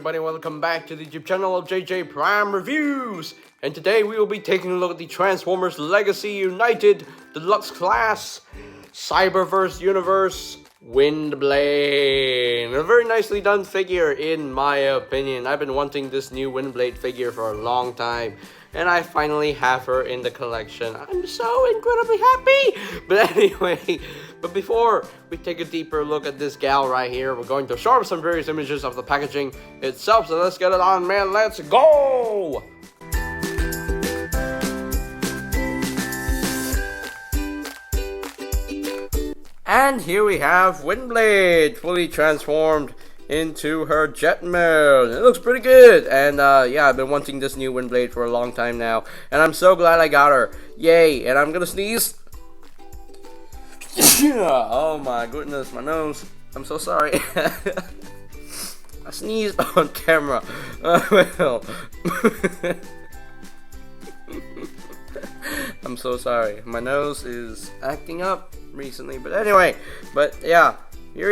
everybody, welcome back to the YouTube channel of JJ Prime Reviews. And today we will be taking a look at the Transformers Legacy United Deluxe Class Cyberverse Universe WINDBLADE. A very nicely done figure in my opinion. I've been wanting this new WINDBLADE figure for a long time, and I finally have her in the collection. I'm so incredibly happy! But anyway, before we take a deeper look at this gal right here, we're going to show up some various images of the packaging itself. So let's get it on, man. Let's go! And here we have WINDBLADE fully transformed into her jet mode. It looks pretty good, and yeah, I've been wanting this new WINDBLADE for a long time now, and I'm so glad I got her. Yay! And I'm gonna sneeze. Oh my goodness, my nose. I'm so sorry. I sneezed on camera. Well. I'm so sorry. My nose is acting up recently, but anyway. But yeah, here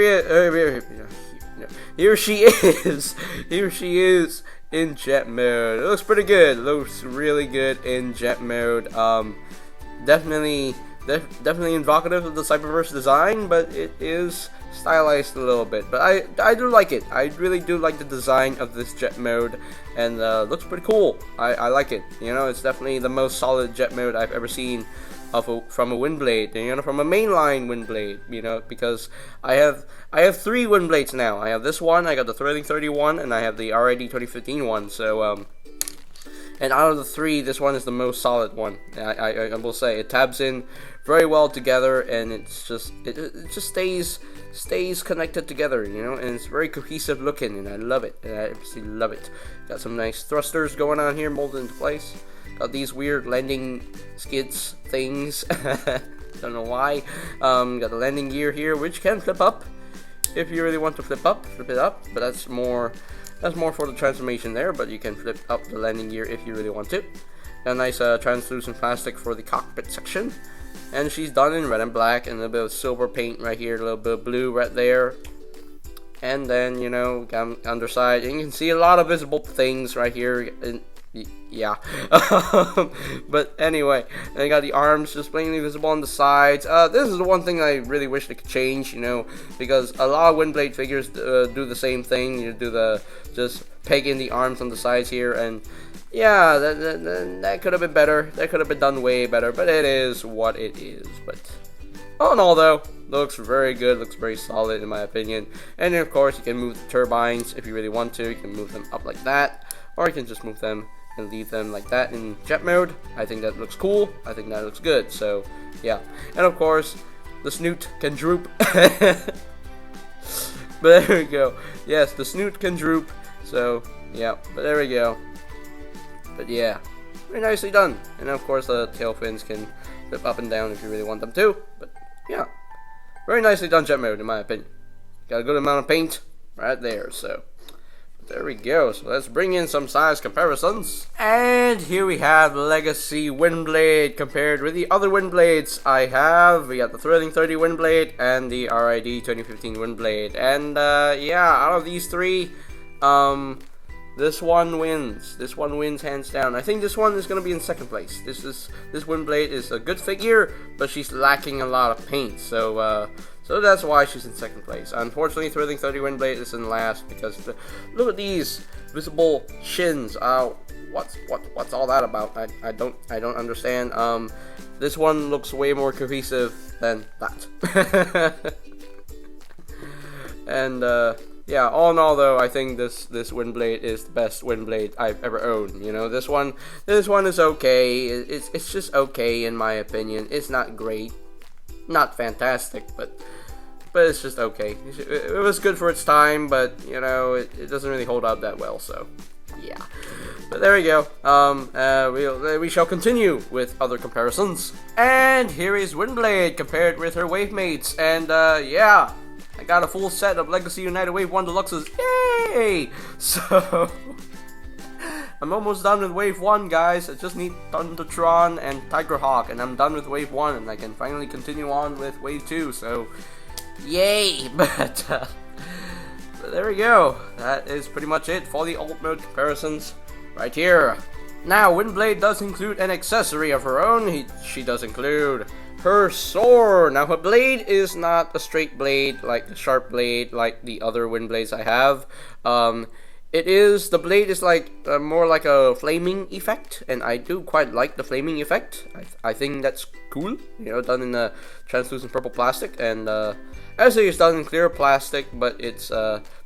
she is. Here she is in jet mode. It looks pretty good. It looks really good in jet mode. Definitely evocative of the Cyberverse design, but it is stylized a little bit. But I do like it. I really do like the design of this jet mode, and looks pretty cool. I like it. You know, it's definitely the most solid jet mode I've ever seen from a WINDBLADE, you know, from a mainline WINDBLADE, you know, because I have 3 WINDBLADEs now. I have this one, I got the Thrilling 31, and I have the RID 2015 one. So and out of the 3, this one is the most solid one. I will say it tabs in very well together, and it's just it just stays connected together, you know, and it's very cohesive looking, and I love it. I absolutely love it. Got some nice thrusters going on here, molded into place. Got these weird landing skids things. Don't know why. Got the landing gear here, which can flip up if you really want to flip it up. But that's more for the transformation there. But you can flip up the landing gear if you really want to. Got a nice translucent plastic for the cockpit section, and she's done in red and black, and a little bit of silver paint right here, a little bit of blue right there. And then, you know, underside, and you can see a lot of visible things right here. Yeah. But anyway, I got the arms just plainly visible on the sides. This is the one thing I really wish they could change, you know, because a lot of WINDBLADE figures do the same thing. You do the just peg in the arms on the sides here, and yeah, that could have been better. That could have been done way better, but it is what it is. But all in all, though, looks very good, looks very solid in my opinion. And then, of course, you can move the turbines if you really want to. You can move them up like that, or you can just move them and leave them like that in jet mode. I think that looks cool. I think that looks good. So yeah, and of course the snoot can droop. But there we go. Yes, the snoot can droop. So yeah, but there we go. But yeah, very nicely done. And of course the tail fins can flip up and down if you really want them to. But yeah, very nicely done jet mode in my opinion. Got a good amount of paint right there. So there we go. So let's bring in some size comparisons. And here we have Legacy WINDBLADE compared with the other WINDBLADEs I have. We got the Thrilling 30 WINDBLADE and the RID 2015 WINDBLADE. And yeah, out of these 3, this one wins. This one wins hands down. I think this one is going to be in second place. This WINDBLADE is a good figure, but she's lacking a lot of paint. So that's why she's in second place. Unfortunately, Thrilling 30 WINDBLADE is in last because look at these visible shins. What's all that about? I don't understand. This one looks way more cohesive than that. And yeah, all in all, though, I think this WINDBLADE is the best WINDBLADE I've ever owned. You know, this one is okay. It's just okay in my opinion. It's not great, not fantastic, but it's just okay. It was good for its time, but you know, it doesn't really hold up that well. So yeah, but there we go. We shall continue with other comparisons. And here is WINDBLADE compared with her wave mates, and yeah, I got a full set of Legacy United Wave 1 Deluxes. Yay! So I'm almost done with Wave 1, guys. I just need Thundertron and Tigerhawk, and I'm done with Wave 1, and I can finally continue on with Wave 2, so yay! But there we go. That is pretty much it for the alt mode comparisons right here. Now, WINDBLADE does include an accessory of her own. She does include her sword. Now, her blade is not a straight blade, like a sharp blade, like the other WINDBLADEs I have. The blade is like more like a flaming effect, and I do quite like the flaming effect. I think that's cool, you know, done in a translucent purple plastic, and actually it's done in clear plastic, but it's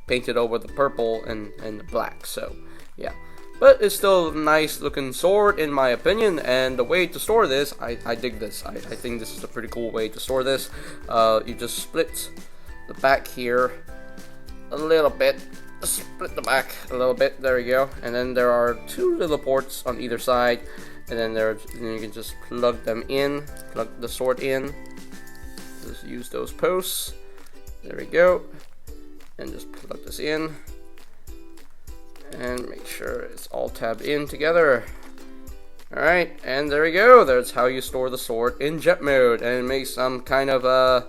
painted over the purple and the black, so yeah. But it's still a nice looking sword in my opinion, and the way to store this, I dig this. I think this is a pretty cool way to store this. You just split the back here a little bit. Split the back a little bit, there we go, and then there are two little ports on either side, and then you can just plug them in, plug the sword in, just use those posts, there we go, and just plug this in, and make sure it's all tabbed in together. Alright, and there we go, that's how you store the sword in jet mode, and it makes some kind of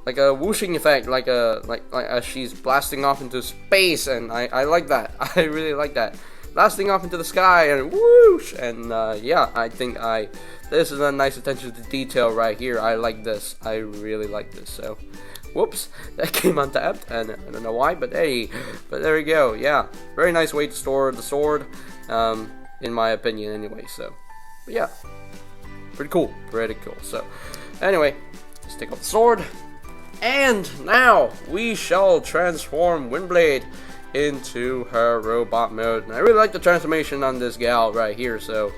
like a whooshing effect, like as she's blasting off into space, and I like that. I really like that. Blasting off into the sky and whoosh, and yeah, I think this is a nice attention to detail right here. I like this. I really like this. So, whoops, that came untapped, and I don't know why, but hey, but there we go. Yeah, very nice way to store the sword, in my opinion, anyway. So, but yeah, pretty cool, pretty cool. So, anyway, let's take off the sword. And now we shall transform WINDBLADE into her robot mode. And I really like the transformation on this gal right here, so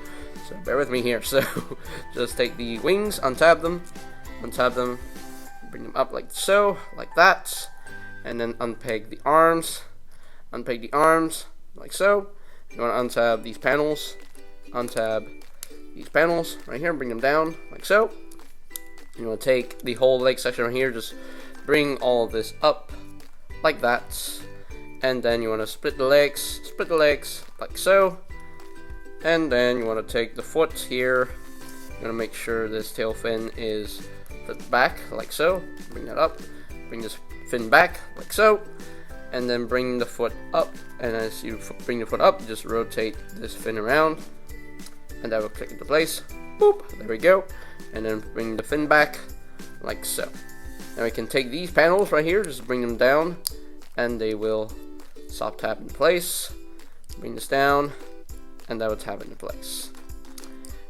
bear with me here. So just take the wings, untap them, bring them up like so, like that, and then unpeg the arms, like so. You want to untab these panels right here, bring them down like so. You want to take the whole leg section right here, just bring all of this up like that, and then you want to split the legs like so, and then you want to take the foot here. You're going to make sure this tail fin is flipped back like so, bring that up, bring this fin back like so, and then bring the foot up, and as you bring the foot up, just rotate this fin around, and that will click into place. Boop, there we go. And then bring the fin back like so. Now we can take these panels right here, just bring them down, and they will soft tap in place. Bring this down, and that will tap into place.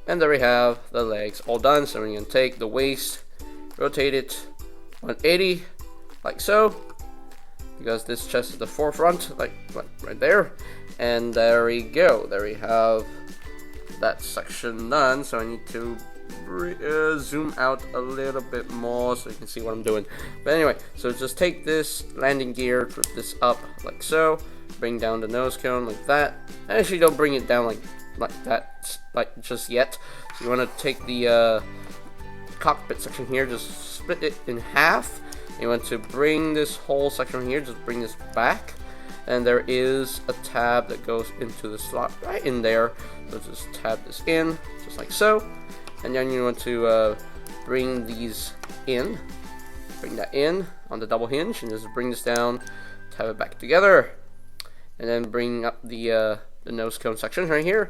And there we have the legs all done. So we're going to take the waist, rotate it 180 like so, because this chest is the forefront, like right there. And there we go. There we have that section done. So I need to zoom out a little bit more so you can see what I'm doing. But anyway, so just take this landing gear, flip this up like so, bring down the nose cone like that. Actually, don't bring it down like that, like just yet. So you want to take the cockpit section here, just split it in half. You want to bring this whole section here, just bring this back, and there is a tab that goes into the slot right in there. So just tab this in, just like so. And then you want to bring these in, bring that in on the double hinge, and just bring this down, tab it back together, and then bring up the nose cone section right here,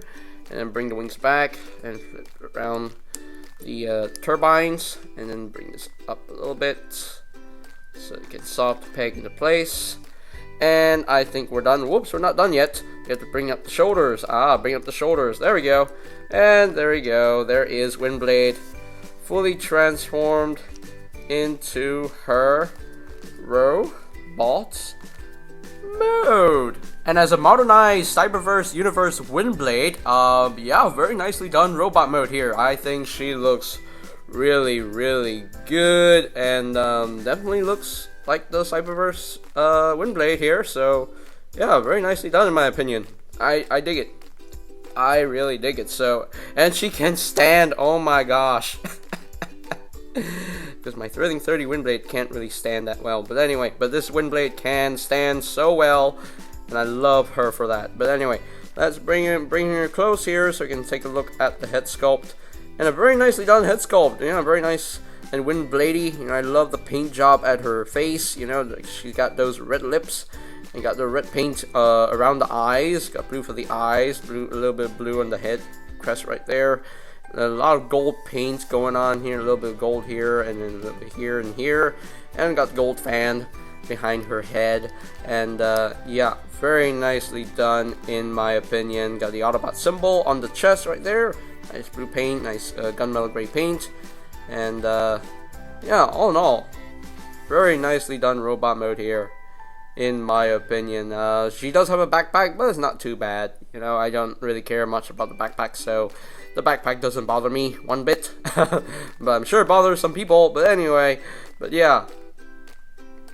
and then bring the wings back and flip around the turbines, and then bring this up a little bit so it gets soft peg into place. And I think we're done. Whoops, we're not done yet. You have to bring up the shoulders. Bring up the shoulders. There we go. And there we go. There is WINDBLADE fully transformed into her robot mode. And as a modernized Cyberverse universe WINDBLADE, yeah, very nicely done robot mode here. I think she looks really, really good, and definitely looks like the Cyberverse WINDBLADE here. So yeah, very nicely done in my opinion. I dig it. I really dig it. So, and she can stand. Oh my gosh. Because my Thrilling 30 WINDBLADE can't really stand that well. But anyway, but this WINDBLADE can stand so well, and I love her for that. But anyway, let's bring her close here so we can take a look at the head sculpt. And a very nicely done head sculpt. Yeah, very nice and WINDBLADey. You know, I love the paint job at her face. You know, she's got those red lips, You got the red paint around the eyes. Got blue for the eyes. Blue, a little bit of blue on the head crest right there. A lot of gold paint going on here. A little bit of gold here, and then a little bit here and here. And got gold fan behind her head. And yeah, very nicely done in my opinion. Got the Autobot symbol on the chest right there. Nice blue paint. Nice gunmetal gray paint. And yeah, all in all, very nicely done robot mode here, in my opinion. She does have a backpack, but it's not too bad. You know, I don't really care much about the backpack, so the backpack doesn't bother me one bit. But I'm sure it bothers some people. But anyway, but yeah,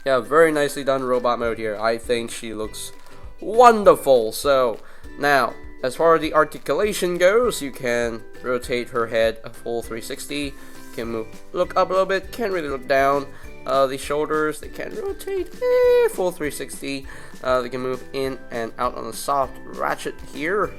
very nicely done robot mode here. I think she looks wonderful. So now, as far as the articulation goes, you can rotate her head a full 360. Can move, look up a little bit. Can't really look down. The shoulders, they can rotate full 360. They can move in and out on the soft ratchet here.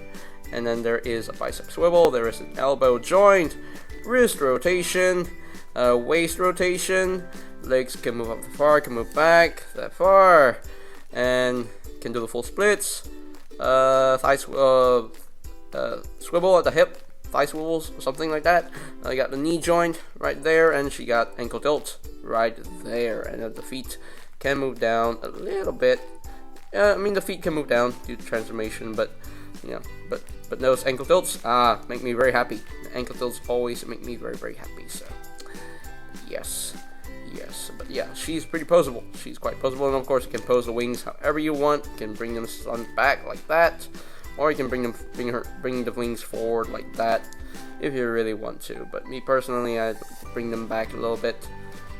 And then there is a bicep swivel. There is an elbow joint, wrist rotation, waist rotation. Legs can move up that far, can move back that far, and can do the full splits. Thigh swivel at the hip. Thigh swivels, something like that. I got the knee joint right there, and she got ankle tilt right there. And then the feet can move down a little bit. I mean, the feet can move down due to transformation, but you know, but those ankle tilts make me very happy. The ankle tilts always make me very, very happy. So yes, but yeah, she's pretty posable. She's quite posable, and of course, you can pose the wings however you want. You can bring them on back like that. Or you can bring the wings forward like that if you really want to. But me personally, I'd bring them back a little bit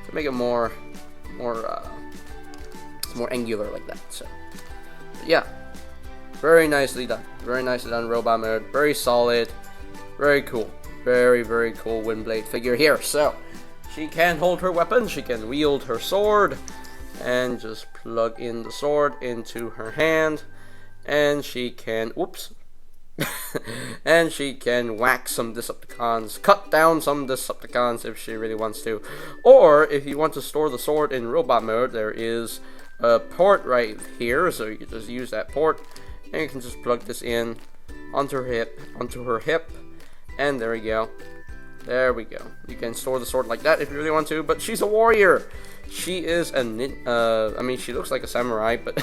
to make it more angular like that. So yeah, very nicely done. Very nicely done robot mode. Very solid. Very cool. Very, very cool WINDBLADE figure here. So she can hold her weapon. She can wield her sword, and just plug in the sword into her hand. And she can, and she can whack some Decepticons, cut down some Decepticons if she really wants to. Or, if you want to store the sword in robot mode, there is a port right here, so you can just use that port, and you can just plug this in onto her hip, and there we go. There we go. You can store the sword like that if you really want to, but she's a warrior. She is I mean, she looks like a samurai, but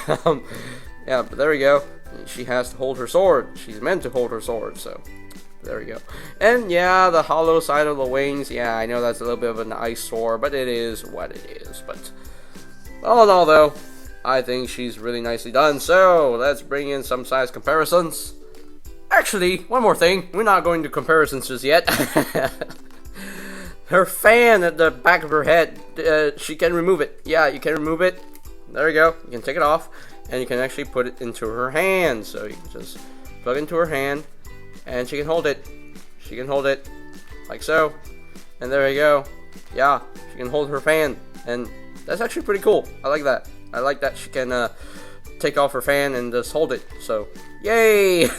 yeah, but there we go. She has to hold her sword. She's meant to hold her sword, so there we go. And yeah, the hollow side of the wings, yeah, I know that's a little bit of an eyesore, but it is what it is. But all in all, though, I think she's really nicely done. So let's bring in some size comparisons. Actually, one more thing. We're not going to comparisons just yet. Her fan at the back of her head, she can remove it. Yeah, you can remove it. There you go. You can take it off, and you can actually put it into her hand. So you can just plug into her hand, and she can hold it. She can hold it like so, and there you go. Yeah, she can hold her fan, and that's actually pretty cool. I like that. I like that she can take off her fan and just hold it. So yay!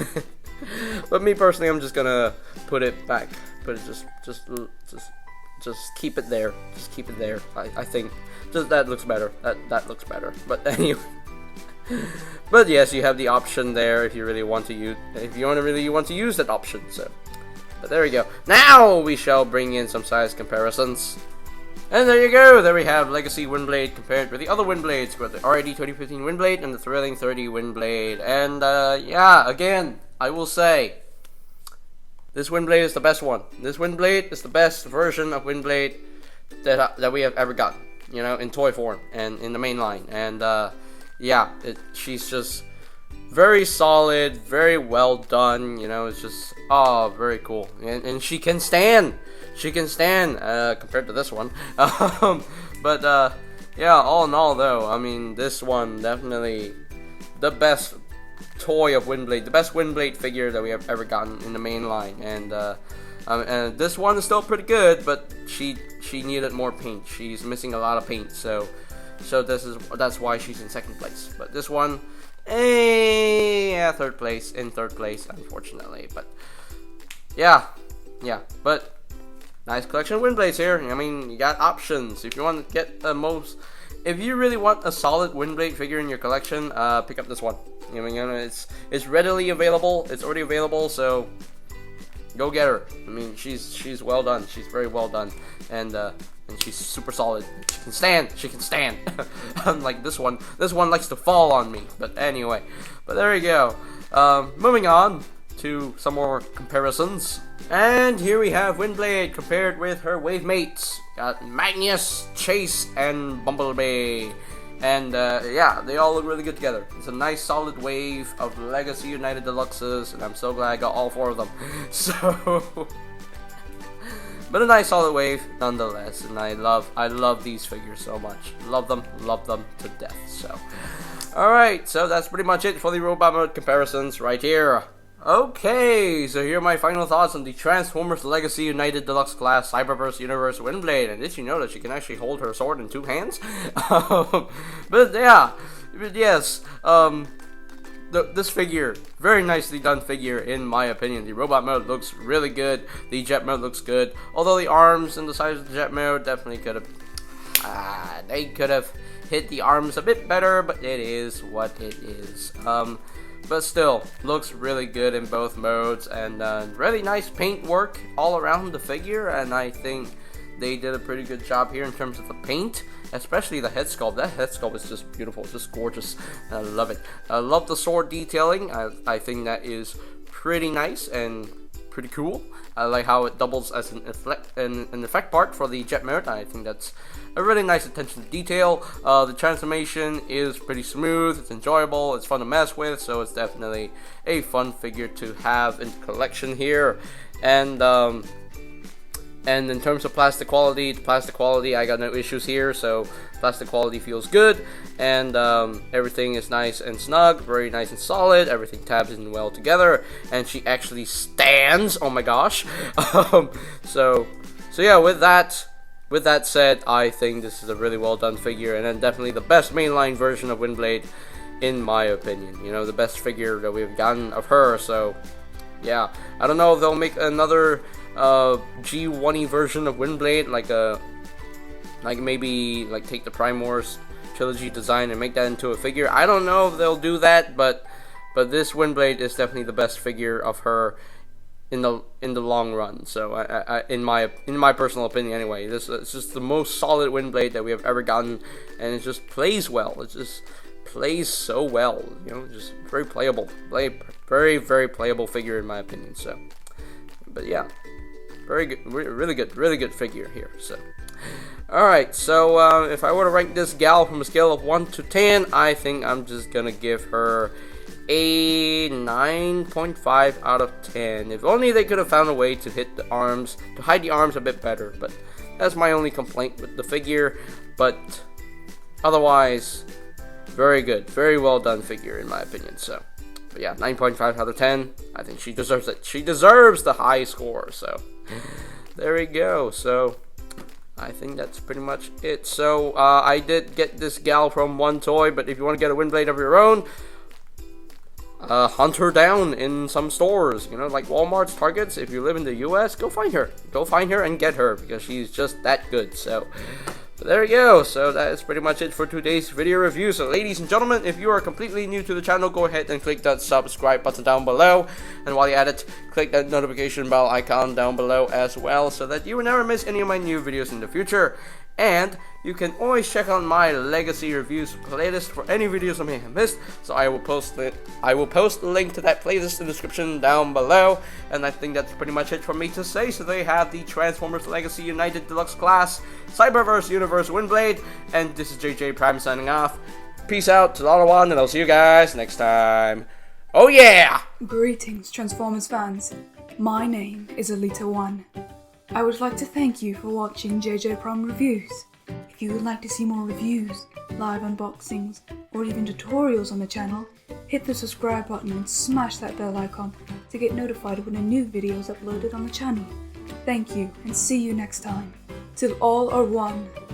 But me personally, I'm just gonna put it back. Put it just keep it there. Just keep it there. I think just that looks better. That looks better. But anyway. But yes, you have the option there if you really want to use. If you really want to use that option. So, but there we go. Now we shall bring in some size comparisons. And there you go. There we have Legacy WINDBLADE compared with the other WINDBLADEs, with the RID 2015 WINDBLADE and the Thrilling 30 WINDBLADE. And yeah, again, I will say, this WINDBLADE is the best one. This WINDBLADE is the best version of WINDBLADE that we have ever gotten. You know, in toy form and in the main line. And yeah, she's just very solid, very well done. You know, it's just very cool. And she can stand. She can stand compared to this one. But yeah, all in all, though, I mean, this one definitely the best toy of WINDBLADE, the best WINDBLADE figure that we have ever gotten in the main line. And this one is still pretty good, but she needed more paint. She's missing a lot of paint, so that's why she's in second place. But this one, yeah, third place, unfortunately. But yeah, but nice collection of WINDBLADEs here. I mean, you got options if you want to get the most. if you really want a solid WINDBLADE figure in your collection, pick up this one. You know, it's readily available. It's already available, so go get her. I mean, she's well done. She's very well done, and she's super solid. She can stand. She can stand. Unlike this one. This one likes to fall on me. But anyway, but there you go. Moving on to some more comparisons. And here we have WINDBLADE compared with her wave mates. Got Magnus, Chase, and Bumblebee. And yeah, they all look really good together. It's a nice solid wave of Legacy United Deluxes, and I'm so glad I got all 4 of them. So, but a nice solid wave nonetheless, and I love these figures so much. Love them to death. So, alright, so that's pretty much it for the robot mode comparisons right here. Okay, so here are my final thoughts on the Transformers Legacy United Deluxe Class Cyberverse Universe WINDBLADE. And did you know that she can actually hold her sword in 2 hands? But yeah, yes, this figure, very nicely done figure in my opinion. The robot mode looks really good. The jet mode looks good. Although the arms and the size of the jet mode definitely could have, they could have hit the arms a bit better, but it is what it is. But still, looks really good in both modes, and really nice paint work all around the figure, and I think they did a pretty good job here in terms of the paint, especially the head sculpt. That head sculpt is just beautiful, it's just gorgeous, and I love it. I love the sword detailing. I think that is pretty nice and pretty cool. I like how it doubles as an effect part for the jet mode. I think that's a really nice attention to detail. The transformation is pretty smooth, it's enjoyable, it's fun to mess with, so it's definitely a fun figure to have in the collection here. And in terms of plastic quality, I got no issues here, so plastic quality feels good, and everything is nice and snug, very nice and solid, everything tabs in well together, and she actually stands, oh my gosh. So yeah, with that said, I think this is a really well done figure, and then definitely the best mainline version of WINDBLADE, in my opinion. You know, the best figure that we've gotten of her, so yeah. I don't know if they'll make another G1-y version of WINDBLADE, like maybe take the Prime Wars trilogy design and make that into a figure. I don't know if they'll do that, but this WINDBLADE is definitely the best figure of her in the long run. So in my personal opinion anyway, it's just the most solid WINDBLADE that we have ever gotten, and it just plays well. It just plays so well, you know, just very playable, very playable figure in my opinion. So, but yeah, very good, really good figure here. So, all right, so if I were to rank this gal from a scale of 1 to 10, I think I'm just gonna give her a 9.5 out of 10. If only they could have found a way to hit the arms, to hide the arms a bit better. But that's my only complaint with the figure. But otherwise, very good, very well done figure in my opinion. So, but yeah, 9.5 out of 10. I think she deserves it. She deserves the high score. So there we go. So I think that's pretty much it. So I did get this gal from One Toy, but if you want to get a WINDBLADE of your own, hunt her down in some stores, you know, like Walmart's, Targets. If you live in the US, go find her and get her, because she's just that good. So but there you go. So that is pretty much it for today's video review. So ladies and gentlemen, if you are completely new to the channel, go ahead and click that subscribe button down below, and while you're at it, click that notification bell icon down below as well, so that you will never miss any of my new videos in the future. And you can always check out my Legacy Reviews playlist for any videos I may have missed. So I will post the link to that playlist in the description down below. And I think that's pretty much it for me to say. So they have the Transformers Legacy United Deluxe Class Cyberverse Universe WINDBLADE. And this is JJ Prime signing off. Peace out to all one, and I'll see you guys next time. Oh yeah! Greetings, Transformers fans. My name is Alita1. I would like to thank you for watching JJ Prime Reviews. If you would like to see more reviews, live unboxings, or even tutorials on the channel, hit the subscribe button and smash that bell icon to get notified when a new video is uploaded on the channel. Thank you, and see you next time. Till all are one.